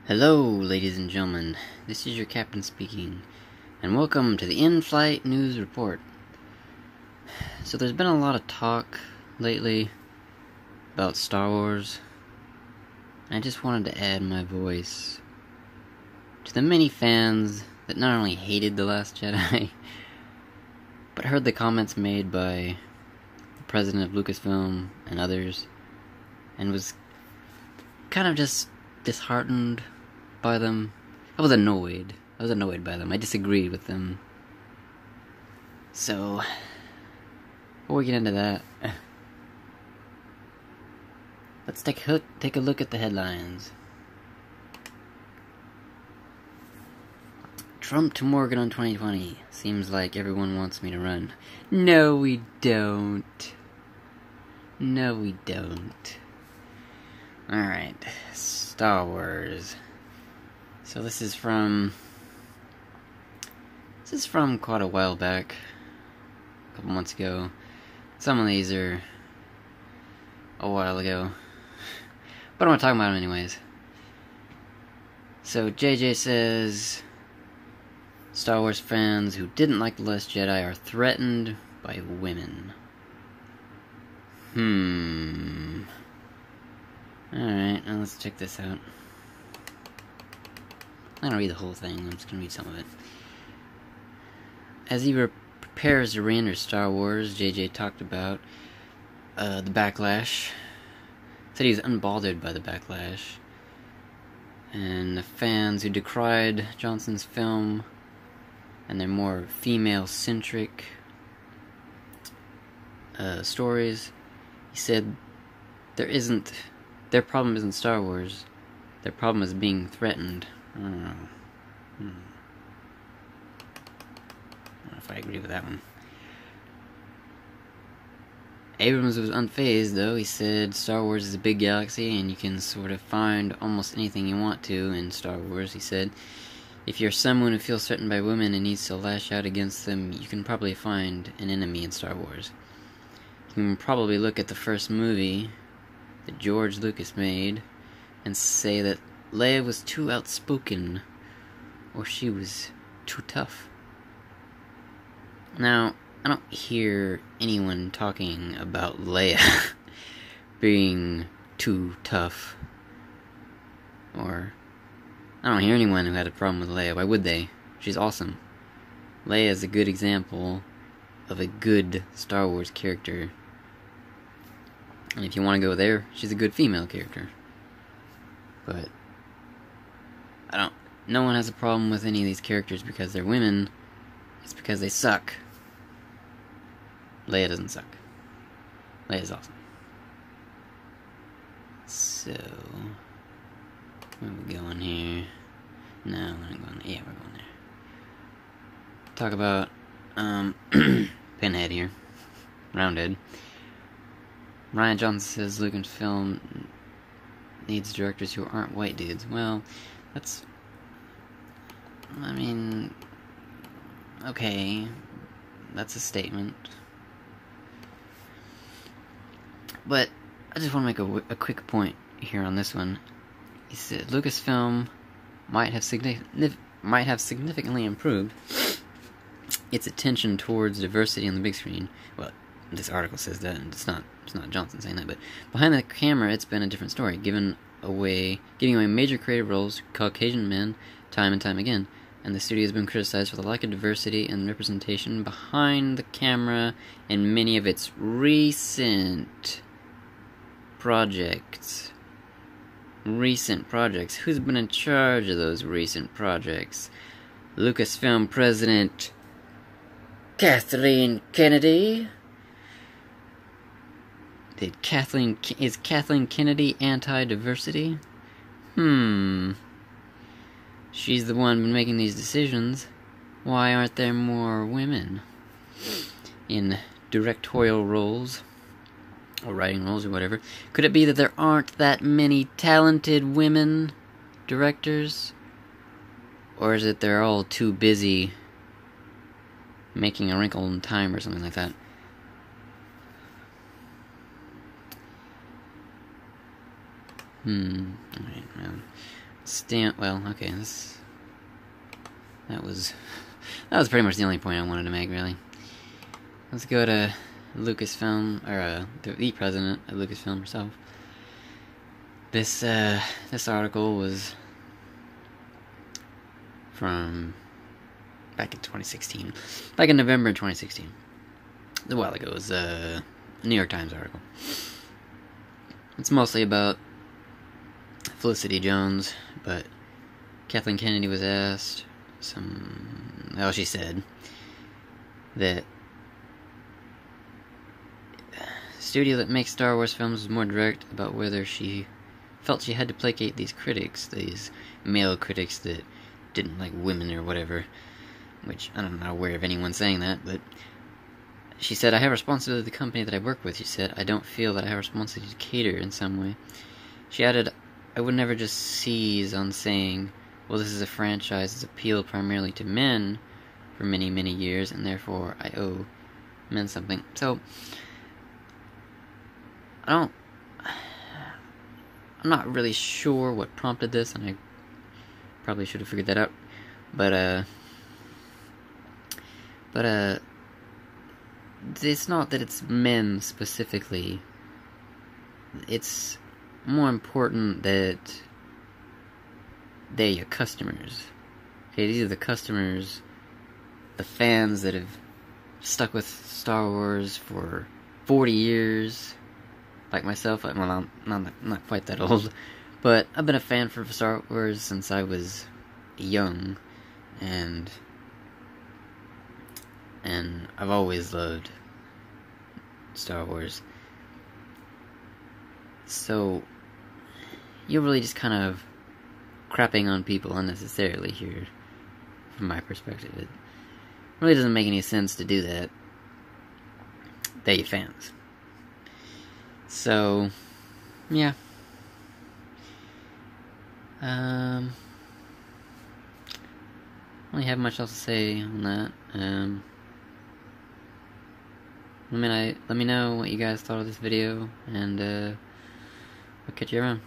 Hello, ladies and gentlemen. This is your captain speaking, and welcome to the in-flight news report. So there's been a lot of talk lately about Star Wars. I just wanted to add my voice to the many fans that not only hated The Last Jedi, but heard the comments made by the president of Lucasfilm and others, and was kind of just disheartened by them. I was annoyed by them. I disagreed with them. So, before we get into that, let's take a look at the headlines. Trump to Morgan on 2020. Seems like everyone wants me to run. No, we don't. No, we don't. Alright, Star Wars. So this is from quite a while back, a couple months ago. Some of these are a while ago, but I'm gonna talk about them anyways. So JJ says, Star Wars fans who didn't like The Last Jedi are threatened by women. Alright, now let's check this out. I'm not gonna read the whole thing, I'm just gonna read some of it. As he prepares to re-enter Star Wars, JJ talked about the backlash. Said he was unbothered by the backlash. And the fans who decried Johnson's film and their more female-centric stories. He said their problem isn't Star Wars, their problem is being threatened. I don't know if I agree with that one. Abrams was unfazed, though. He said Star Wars is a big galaxy and you can sort of find almost anything you want to in Star Wars. He said, if you're someone who feels threatened by women and needs to lash out against them, you can probably find an enemy in Star Wars. You can probably look at the first movie that George Lucas made and say that Leia was too outspoken, or she was too tough. Now, I don't hear anyone talking about Leia being too tough, or I don't hear anyone who had a problem with Leia. Why would they? She's awesome. Leia is a good example of a good Star Wars character. And if you want to go there, she's a good female character. But no one has a problem with any of these characters because they're women. It's because they suck. Leia doesn't suck. Leia's awesome. So, where are we going here? No, we're not going there. Yeah, we're going there. Talk about, Pinhead here. Roundhead. Rian Johnson says Lucasfilm needs directors who aren't white dudes. Well, okay, that's a statement. But I just want to make a quick point here on this one. He said Lucasfilm might have significantly improved its attention towards diversity on the big screen. Well, this article says that, and it's not Johnson saying that, but behind the camera, it's been a different story, giving away major creative roles to Caucasian men time and time again. And the studio has been criticized for the lack of diversity and representation behind the camera in many of its recent projects. Who's been in charge of those recent projects? Lucasfilm President Kathleen Kennedy? Is Kathleen Kennedy anti-diversity? She's the one been making these decisions. Why aren't there more women in directorial roles, or writing roles, or whatever? Could it be that there aren't that many talented women directors? Or is it they're all too busy making A Wrinkle in Time or something like that? Alright, well, okay, that was pretty much the only point I wanted to make, really. Let's go to Lucasfilm, or the president of Lucasfilm herself. This article was from back in 2016, back in November 2016. A while ago. It was a New York Times article. It's mostly about Felicity Jones, but Kathleen Kennedy was asked she said that the studio that makes Star Wars films was more direct about whether she felt she had to placate these critics, these male critics that didn't like women or whatever, which I'm not aware of anyone saying that, but she said, I have responsibility to the company that I work with. She said, I don't feel that I have responsibility to cater in some way. She added, I would never just seize on saying, well, this is a franchise that's appealed primarily to men for many, many years, and therefore I owe men something. So, I'm not really sure what prompted this, and I probably should have figured that out. But it's not that it's men specifically. It's more important that they're your customers. Okay, these are the customers, the fans that have stuck with Star Wars for 40 years, like myself. Well, I'm not quite that old, but I've been a fan for Star Wars since I was young, and I've always loved Star Wars. So, you're really just kind of crapping on people unnecessarily here, from my perspective. It really doesn't make any sense to do that. They're your fans. So, yeah. I don't really have much else to say on that. Let me know what you guys thought of this video, and I'll catch you around.